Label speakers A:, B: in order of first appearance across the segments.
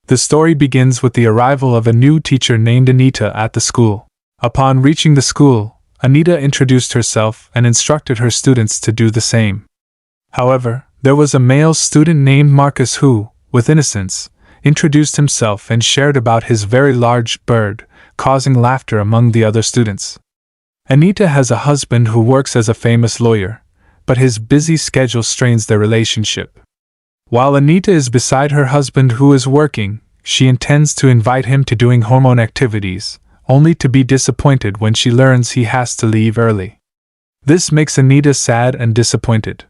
A: The story begins with the arrival of a new teacher named Anita at the school. Upon reaching the school, Anita introduced herself and instructed her students to do the same. However, there was a male student named Marcus who, with innocence, introduced himself and shared about his very large bird, causing laughter among the other students. Anita has a husband who works as a famous lawyer, but his busy schedule strains their relationship. While Anita is beside her husband who is working, she intends to invite him to doing hormone activities, only to be disappointed when she learns he has to leave early. This makes Anita sad and disappointed.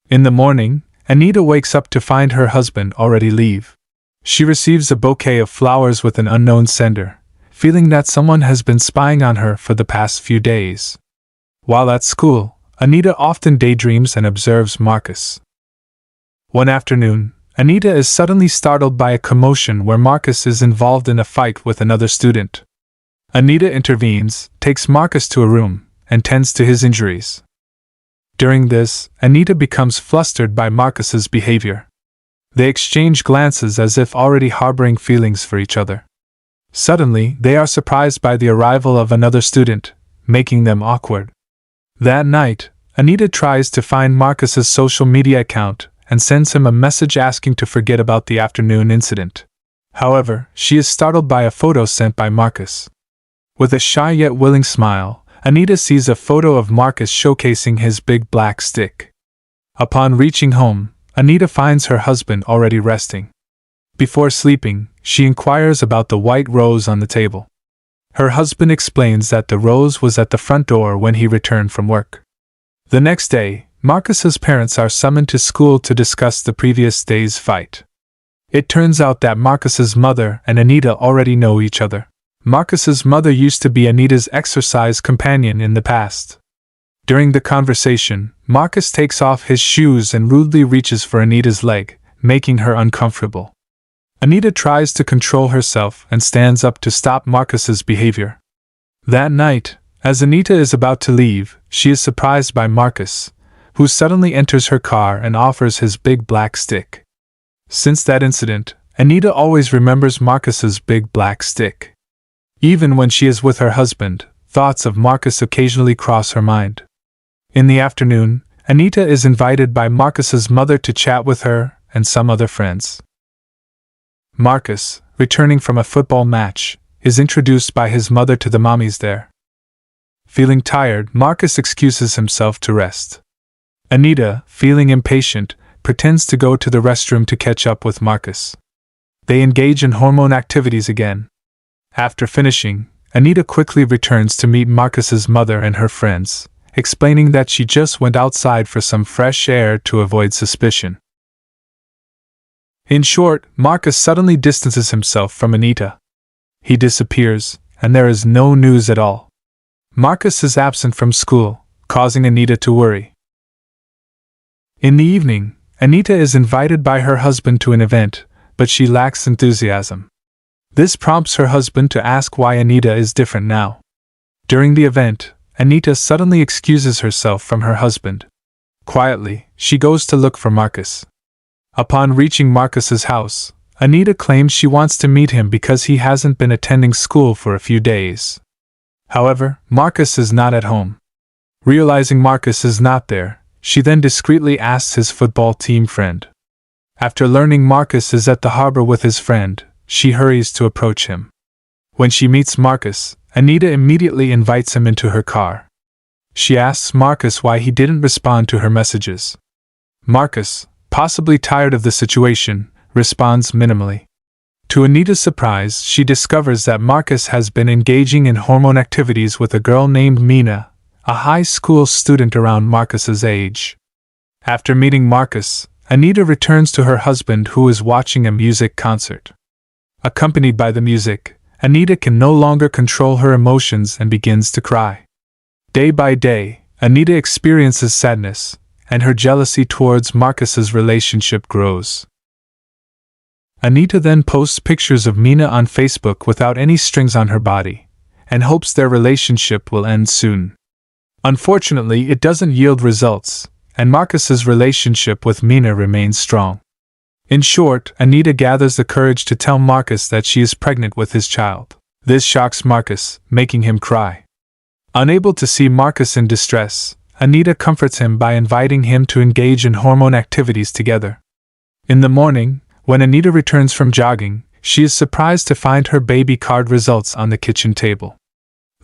A: In the morning, Anita wakes up to find her husband already leave. She receives a bouquet of flowers with an unknown sender, feeling that someone has been spying on her for the past few days. While at school, Anita often daydreams and observes Marcus. One afternoon, Anita is suddenly startled by a commotion where Marcus is involved in a fight with another student. Anita intervenes, takes Marcus to a room, and tends to his injuries. During this, Anita becomes flustered by Marcus's behavior. They exchange glances as if already harboring feelings for each other. Suddenly, they are surprised by the arrival of another student, making them awkward. That night, Anita tries to find Marcus's social media account and sends him a message asking to forget about the afternoon incident. However, she is startled by a photo sent by Marcus. With a shy yet willing smile, Anita sees a photo of Marcus showcasing his big black stick. Upon reaching home, Anita finds her husband already resting. Before sleeping, she inquires about the white rose on the table. Her husband explains that the rose was at the front door when he returned from work. The next day, Marcus's parents are summoned to school to discuss the previous day's fight. It turns out that Marcus's mother and Anita already know each other. Marcus's mother used to be Anita's exercise companion in the past. During the conversation, Marcus takes off his shoes and rudely reaches for Anita's leg, making her uncomfortable. Anita tries to control herself and stands up to stop Marcus's behavior. That night, as Anita is about to leave, she is surprised by Marcus, who suddenly enters her car and offers his big black stick. Since that incident, Anita always remembers Marcus's big black stick. Even when she is with her husband, thoughts of Marcus occasionally cross her mind. In the afternoon, Anita is invited by Marcus's mother to chat with her and some other friends. Marcus, returning from a football match, is introduced by his mother to the mommies there. Feeling tired, Marcus excuses himself to rest. Anita, feeling impatient, pretends to go to the restroom to catch up with Marcus. They engage in hormone activities again. After finishing, Anita quickly returns to meet Marcus's mother and her friends, explaining that she just went outside for some fresh air to avoid suspicion. In short, Marcus suddenly distances himself from Anita. He disappears, and there is no news at all. Marcus is absent from school, causing Anita to worry. In the evening, Anita is invited by her husband to an event, but she lacks enthusiasm. This prompts her husband to ask why Anita is different now. During the event, Anita suddenly excuses herself from her husband. Quietly, she goes to look for Marcus. Upon reaching Marcus's house, Anita claims she wants to meet him because he hasn't been attending school for a few days. However, Marcus is not at home. Realizing Marcus is not there, she then discreetly asks his football team friend. After learning Marcus is at the harbor with his friend, she hurries to approach him. When she meets Marcus, Anita immediately invites him into her car. She asks Marcus why he didn't respond to her messages. Marcus, possibly tired of the situation, responds minimally. To Anita's surprise, she discovers that Marcus has been engaging in hormone activities with a girl named Mina, a high school student around Marcus's age. After meeting Marcus, Anita returns to her husband who is watching a music concert. Accompanied by the music, Anita can no longer control her emotions and begins to cry. Day by day, Anita experiences sadness, and her jealousy towards Marcus's relationship grows. Anita then posts pictures of Mina on Facebook without any strings on her body, and hopes their relationship will end soon. Unfortunately, it doesn't yield results, and Marcus's relationship with Mina remains strong. In short, Anita gathers the courage to tell Marcus that she is pregnant with his child. This shocks Marcus, making him cry. Unable to see Marcus in distress, Anita comforts him by inviting him to engage in hormone activities together. In the morning, when Anita returns from jogging, she is surprised to find her baby card results on the kitchen table.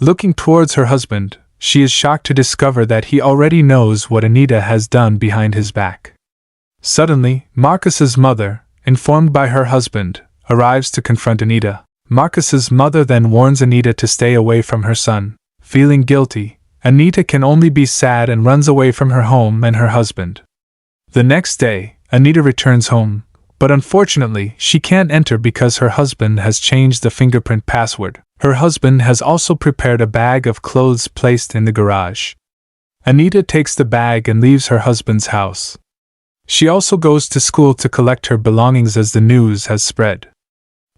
A: Looking towards her husband, she is shocked to discover that he already knows what Anita has done behind his back. Suddenly, Marcus's mother, informed by her husband, arrives to confront Anita. Marcus's mother then warns Anita to stay away from her son. Feeling guilty, Anita can only be sad and runs away from her home and her husband. The next day, Anita returns home, but unfortunately she can't enter because her husband has changed the fingerprint password. Her husband has also prepared a bag of clothes placed in the garage. Anita takes the bag and leaves her husband's house. She also goes to school to collect her belongings as the news has spread.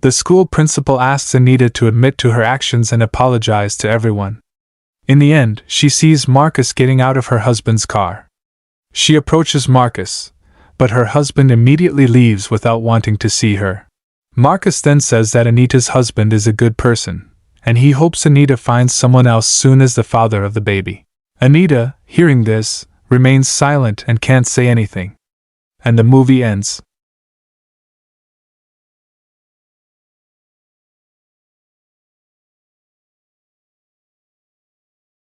A: The school principal asks Anita to admit to her actions and apologize to everyone. In the end, she sees Marcus getting out of her husband's car. She approaches Marcus, but her husband immediately leaves without wanting to see her. Marcus then says that Anita's husband is a good person, and he hopes Anita finds someone else soon as the father of the baby. Anita, hearing this, remains silent and can't say anything. And the movie ends.